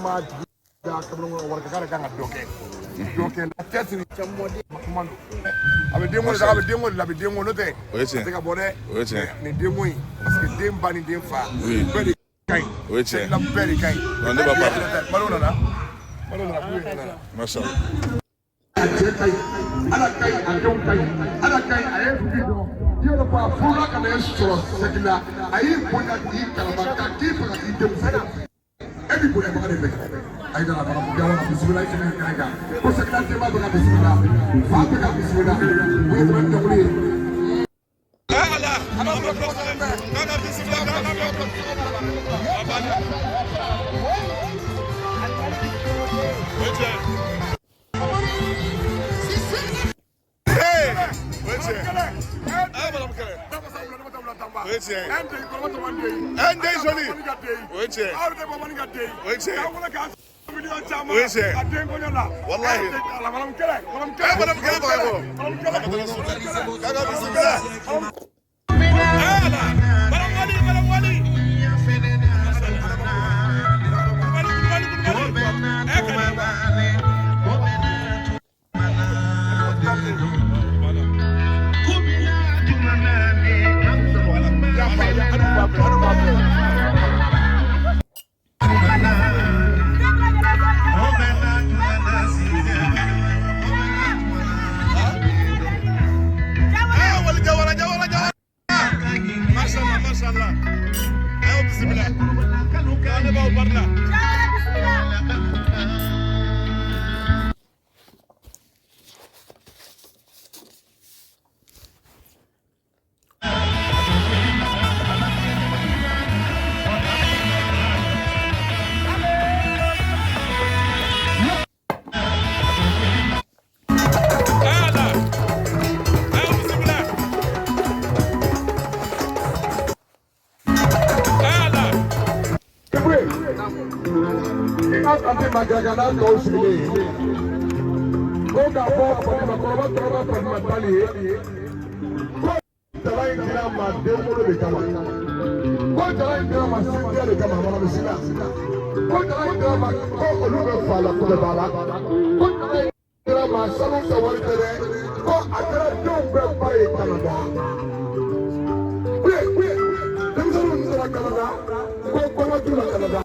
ma da kamar warka kare kan doke doke na tesiri chamodi makumando abe demo no te c'est ka bonne ni demo yi parce que dem bani dem fa beri kai c'est la beri kai on ne va pas malona masha ala kai andon kai ala kai aye video yoro pa fula kana estro sekila ayi bonya di kalabaka ki fa di dem fa ebi bonya ba de ay da ba ko jawana bismillah ci nek kayga ko sekila te ba ba bismillah fa ba bismillah we man jomli ala ana ko kana bismillah Magagana ko sili. Ko ka po ko matali. Ko talay kina ma demo de kama. Ko talay kina ma sinja de kama ma bisina. Ko talay kina ma ko olu be fala ko bala. Ko talay kina ma sanu sawari tere. Ko akara don be pai Canada. We dem sanu nzara Canada. Ko ma tula Canada.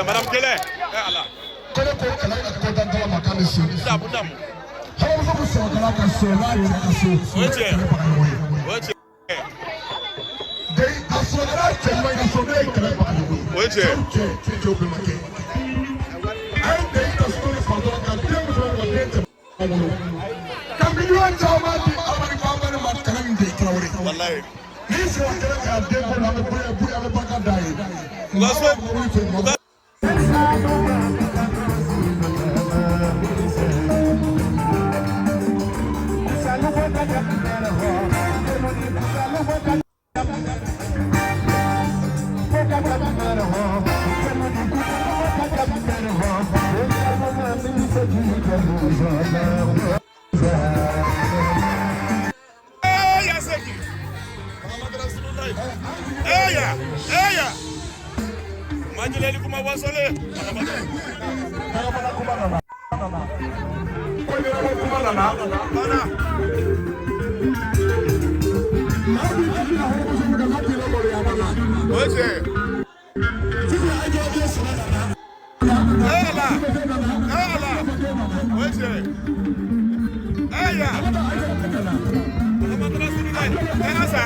Madame Kele. Kele ko kala ka ko dan dala makani si. Dabu. Hawo ko so kala ka so la ni ka so. Oje. Dei asogara temba ka so dei kala pa ni. Oje. Jo be make. Ai dei ka so ni fa do ka temba so ko dei te. Ka milion jama di amari ba ba ma kala ni dei kala wori. Wallahi. Ni so kala ka dei ko na ko ya be baka dai. Laswe. Majileli kuma wasole. Oje. Ela. Oje. Aya. Asa.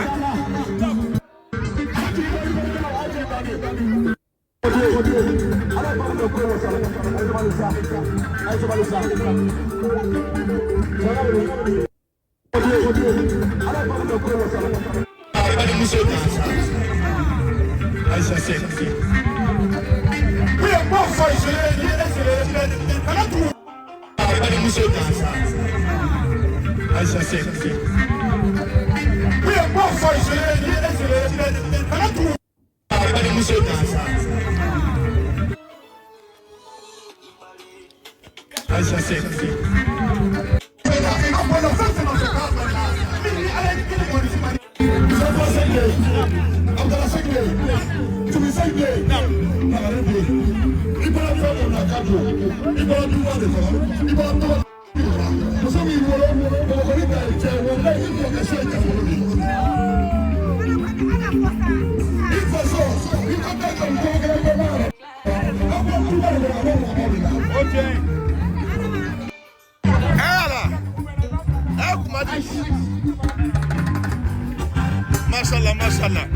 Mashallah.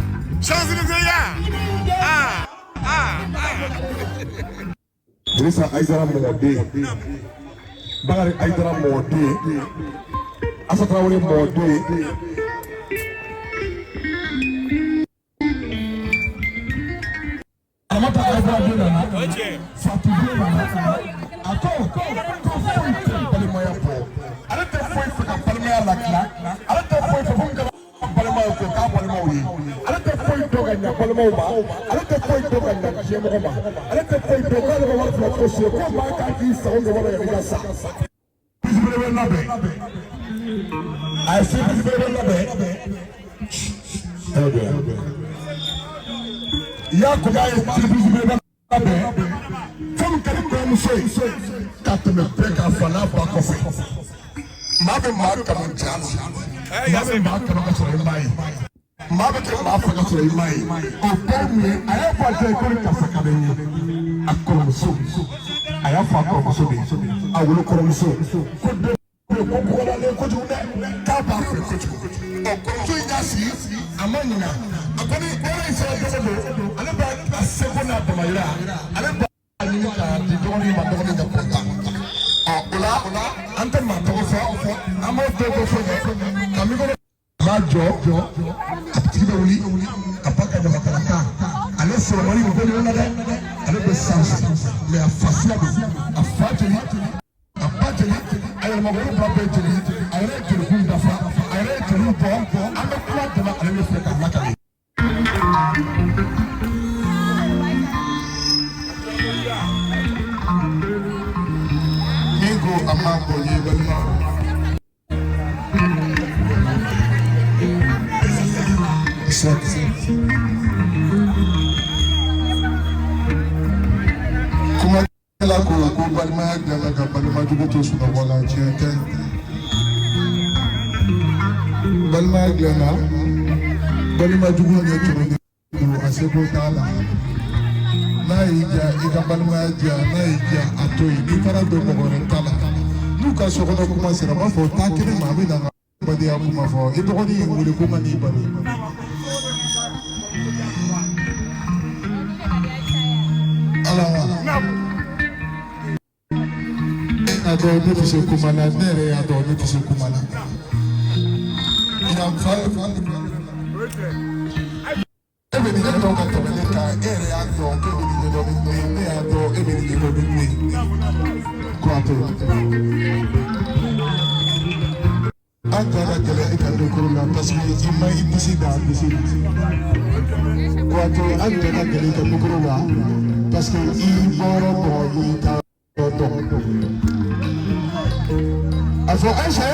Champs-Élysées, Drissa Aïdara Mode, Bakari Aïdara Mode, Assa Traoré Mode. Amata Aïdara Mode. Oje. Fatigué Mama. Attends, Palmaya Po. Arrête foi fa Palmaya la claque. Arrête foi fa bunga Palmaya ko ka Palmaya yi. Arrête foi to ganya Palmaya ba. Arrête foi to ganya jemo ba. Arrête foi to ka le ba fa ko se ko ba ka ki sa on wala ya sa. Bismillah nabe. I say bismillah nabe. Okay. Ya ko ga bismillah nabe. Fom ka ko mu so. Kat me peka fala ba ko fe. Mabe ma ka mun jalo. Mabe ma ka ka so mai. Mabe ke ma fa ka so mai. O pemi aya fa te ko ka sakade ni. Akko so. Aya fa ko so be. Awulu ko so. Ko de ko ko la le ko june. Ka ba fe ko june. O ko so nya si amanya. Akoni ko re so do do. Ale ba se ko na ba mayra. Ale ba ni ka di do ni ma do ni ka ko. Ola ante ma to fo amo to ko fo kami ko ba jo ti be wuli apaka de makalaka ale so mari ko ni na de ale be sans me afasia be afajeli apajeli ale mo ko ba be jeli ale jeli ku dafa ale jeli po ame ko de ma ale me fe ka makali Amambo ye balma la ko balimaya dilanna ka balimajugu to sunɔgɔ la tiɲɛ tɛ balimaya dilanna balimajugu ɲɛ turunnen don a seko t'a la n'a y'i diya i ka balimaya diya n'a y'i diya a to yen n'i taara don mɔgɔ wɛrɛ ta la n'u ka sokɔnɔ kuma sera n b'a fɔ taa kelen ma a bɛ na n ka badenya kuma fɔ i dɔgɔnin ye n wele ko n ka n'i balo ala a dɔw ne tɛ se kuma la ne yɛrɛ y'a dɔn ne tɛ se kuma la yan fa e bɛ nin ɲɛdɔn ka tɛmɛ ne kan e yɛrɛ y'a dɔn k'e bɛ nin ɲɛdɔn ni ne ye ne y'a dɔn e bɛ nin ɲɛdɔn ni ne ye ko a to an jɛ ka gɛlɛn e ka dokoro la parce que i ma i disi da a disi la ko a to an jɛ ka gɛlɛn e ka dokoro la parce que i bɔra dɔn i t'a dɔn a fɔ Aïcha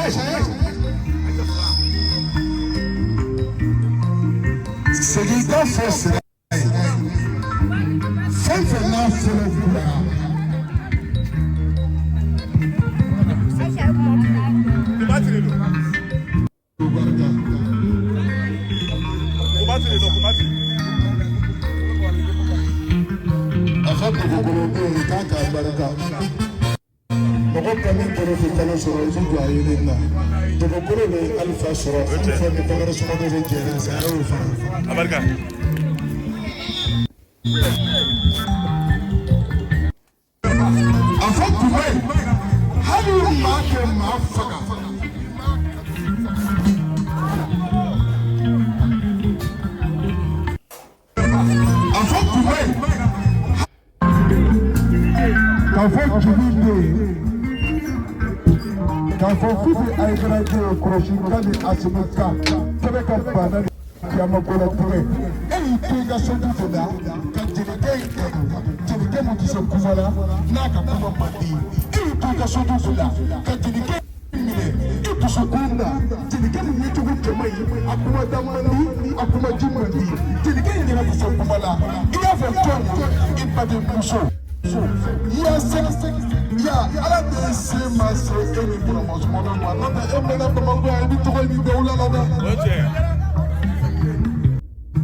segin ka fɔ sira ye fɛn fɛn n'a fɔlɔ bila a fɔ dugukolo bɛ yen k'a k'a barika mɔgɔ ka min bolo tɛ kalo sɔrɔ i bɛ don a yelen na dugukolo bɛ alifa sɔrɔ alifa ni bakari sɔgɔmɛ bɛ jɛnɛ sa a y'o fara abarika a fɔ kuma ye hali maa kɛ maa faga a fɔ kuma ye k'a fɔ jigi bɛ yen k'a fɔ Fifi Aïdara bɛ yen kɔrɔsikan ni Asimi kan kɛbɛ ka bana ni kiyamakola tigɛ e y'i to i ka sotigi de la ka jelikɛ in kɛlɛ jelikɛ mun tɛ se kuma la n'a ka kuma man di e y'i to i ka sotigi de la ka jelikɛ minɛ i dusukun na jelikɛ min ye cogo cɛman ye a kuma da man di a kuma ji man di jelikɛ in yɛrɛ tɛ se kuma la i y'a fɔ tɔn i badenmuso ya ala de se ma se e ni buranmɔsɔmɔdɔ ma n'o tɛ e mɛnna Bamakɔ yan i bɛ tɔgɔ ɲini Dawula la dɛ.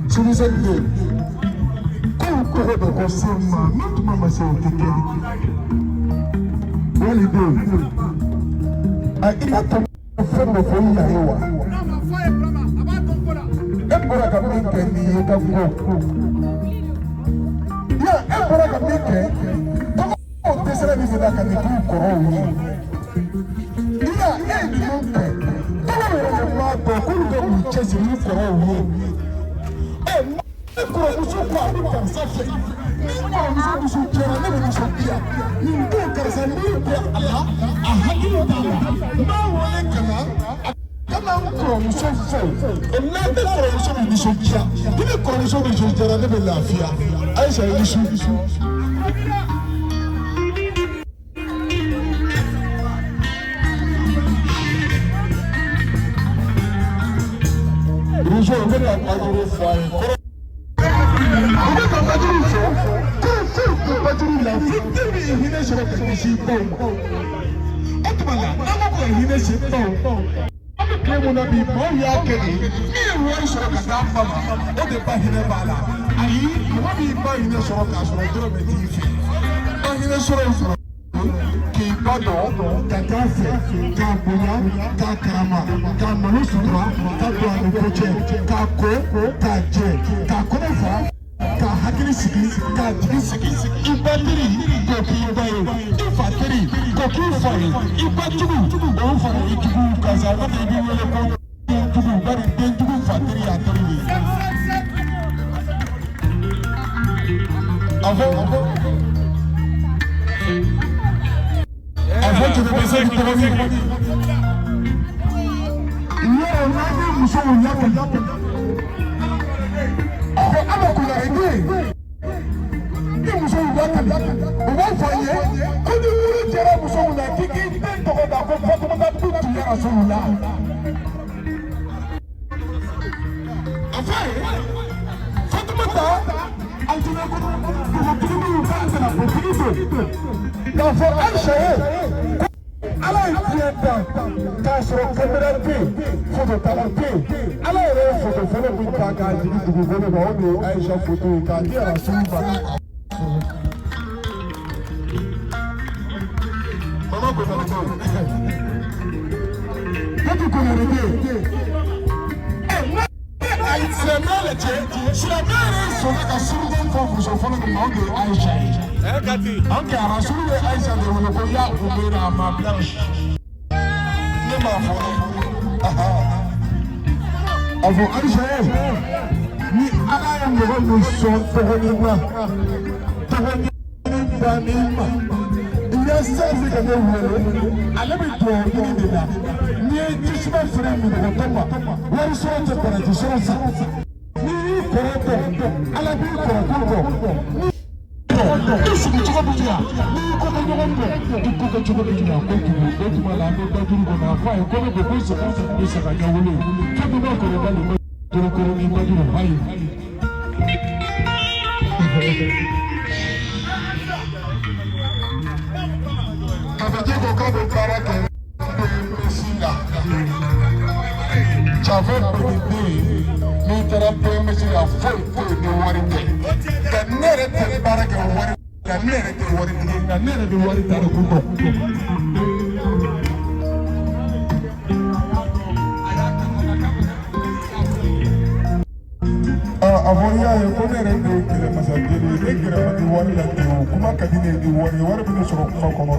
Sinisɛn de ko kɔrɔ dɔ ko se ma n'o tuma ma se o tɛ kɛ walidenw a i ka tɔn fɛn dɔ fɔ i yɛrɛ ye wa e bɔra ka min kɛ nin ye ka fɔ ya e bɔra ka min kɛ. Dɛsɛra ni fɛ ka nin k'u kɔrɔw ye ya e ye ninnu kɛ tɔgɔ yɛrɛ de b'a dɔn k'olu bɛ k'u cɛsiri n'u kɔrɔw ye ne kɔrɔmuso ko a bɛ karisa fɛ ni kɔrɔmuso dusu jɛra ne bɛ nisɔndiya nin don karisa n'i bɛ a la a hakili t'a la n b'a wele ka na kana n kɔrɔmuso fɛ n'a ne kɔrɔmuso bɛ nisɔndiya ni ne kɔrɔmuso nisɔndiyara ne bɛ lafiya Aïcha ye nisu Rujo bɛ ka bajuru fɔ a ye kɔrɔ. U bɛ ka bajuru fɔ ko fɛn bajuru la fo den bɛ hinɛ sɔrɔ ka ɲɛsin baw ma. O tuma la n'an ko ka hinɛ se baw an bɛ tile mun na bi baw y'a kɛ de min ye wari sɔrɔ ka d'a ba ma o de ba hinɛ b'a la ayi mɔgɔ min ba hinɛ sɔrɔ k'a sɔrɔ dɔrɔmɛ t'i fɛ ba hinɛ sɔrɔ k'i ba dɔn ka k'a fɛ k'a bonya k'a karama k'a malo sutura k'a don a ni ko cɛ k'a ko k'a jɛ k'a kɔnɔ fa k'a hakili sigi k'a jigi sigi i ba teri k'o k'i ba ye i fa teri k'o k'i fa ye i ba jugu o fara i jugu karisa n'o tɛ i b'i wele ko den jugu bari den jugu fa teri y'a teri ye. A fɔ tu veux penser que tu vas vivre. Il y a un ami, nous sommes là. Alors qu'on a aidé. Nous sommes là. On va voyer. Quand nous voulons dire à nous sommes là, qui est dans la comportement de tout le monde là. Enfin, Fatoumata, na potulizo ka fo Aisha ala tienda ka so kamera pe photo talante ala re photo fele bi ta ka jigi dugu fele ba o Aisha photo ka dia rasul ba mama ko na ko tu ko na re c'est mal sur la mère sur la soude pour vous offrir le nom de Aïcha. Ok, à la soude de Aïcha de Monopolia, vous verrez à ma blanche. Ne m'a pas. Avant Aïcha, ni Alain ne va nous son pour il y a 16 années où elle avait tout de là. Ni tu vas faire un numéro de toi. Où sont tes conditions ça? Ni correct. À la vie correct. Qu'est-ce que tu vas dire? Ni comment tu vas dire? Tu peux que tu vas dire quoi tu veux. Tu vas la mettre dans une bonne affaire. Comment tu peux se passer de ça va gagner? Tu peux pas que le mal de le couronner pas du bail. Avec des gars de caractère. J'avais prédit, nous t'avons permis à faire de warité. La nere de baraka warité, la nere de warité, la nere de warité à l'occupant. Avoria, je connais les deux qui les massacrent, les qui les warité, comment cabinet de warité, warité sur le fond comme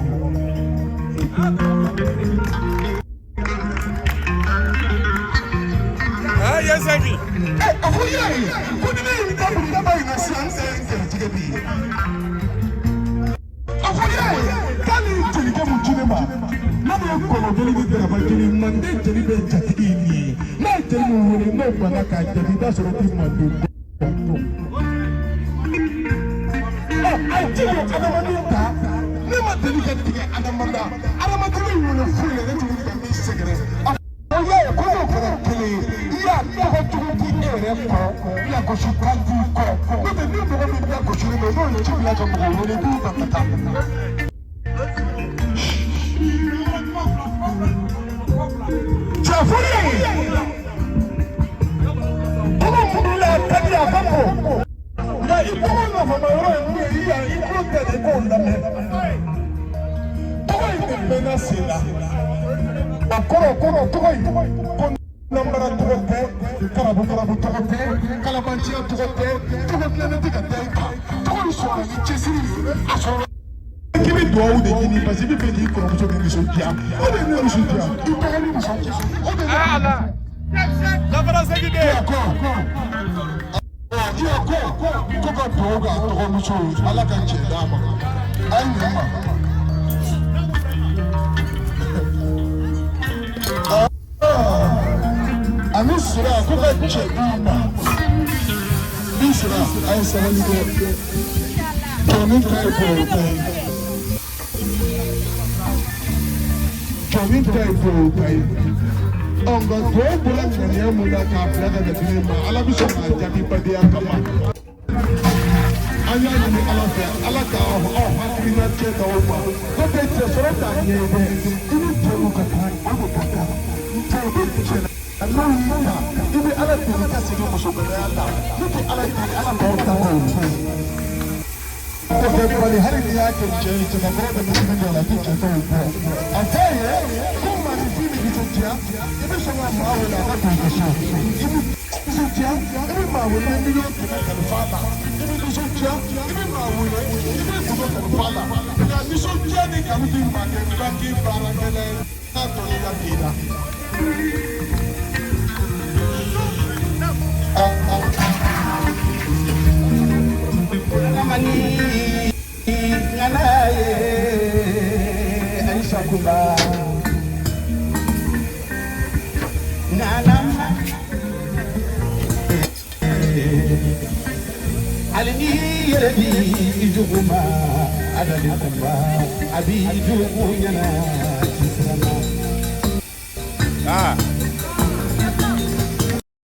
yes, Ivy. Avoria, vous devez une table d'abord une séance interdigne. Avoria, quand il te dit que vous ne pas, non, comme on dit que la voiture est mandée, tu lui fais jatini. Non, tu ne veux pas la carte de vida sur le team mandé. Adamanda, ne m'a dit que Adamanda, Adamanda, il le fout les secrets. Avoria, comment on fait télé? Il y a la cochon prend du corps. Nous devons remettre la cochon, mais non, le type là, comme on le dit dans la table. Tu as volé. Comment vous l'avez dit à Bambo? Il y a une bonne femme, il y a une grosse tête de bon là même. Pourquoi il est menacé là? Encore. Nambara tugote, karabu tugote, kalabanchia tugote, tugote na tikateka. Tugote swala ni chesiri. Asoro. Kimi doa ude kini basi bi pedi ko ko ni sotia. Ode ni sotia. Ipere ni sotia. Ode. Ala. La frase qui dit. Ko ka doga to ko muso ala kan che dama. Ai mama. Amisra, kuka chedama. Misra, ay sabani ko. Tomin kay po kay. Tomin kay po kay. Onga to bulan niya mula ka plaga da dinema. Ala biso na jabi padi akama. Anya ni ala fa, ala ka hakri na cheta opa. Ko te sorota ni ebe. Ini temu ka kai, abu taka. Temu chena. Allah ibi ala tiri ka sigi muso bɛrɛ la niti ala tiri ala tɔw ta ko kɔfɛ bali hali ni y'a kɛ cɛ ye cɛbakɔrɔ bɛ misiri dɔ la k'i cɛ t'o bɔ a tɛ ye ko maninfin bɛ nisɔndiya i bɛ sɔn ka maa wele a ka don ka so i bɛ nisɔndiya i bɛ maa wele i bɛ miliyɔn kɛmɛ kalifa la i bɛ nisɔndiya i bɛ maa wele i bɛ tɔgɔ kalifa la nka nisɔndiya ni kanu di maa kɛ banki baarakɛla n'a tɔgɔ la k'i la. Namani nganaye Aisha kuba nanam alini yeledi ijuma adali kuba abi jugu yana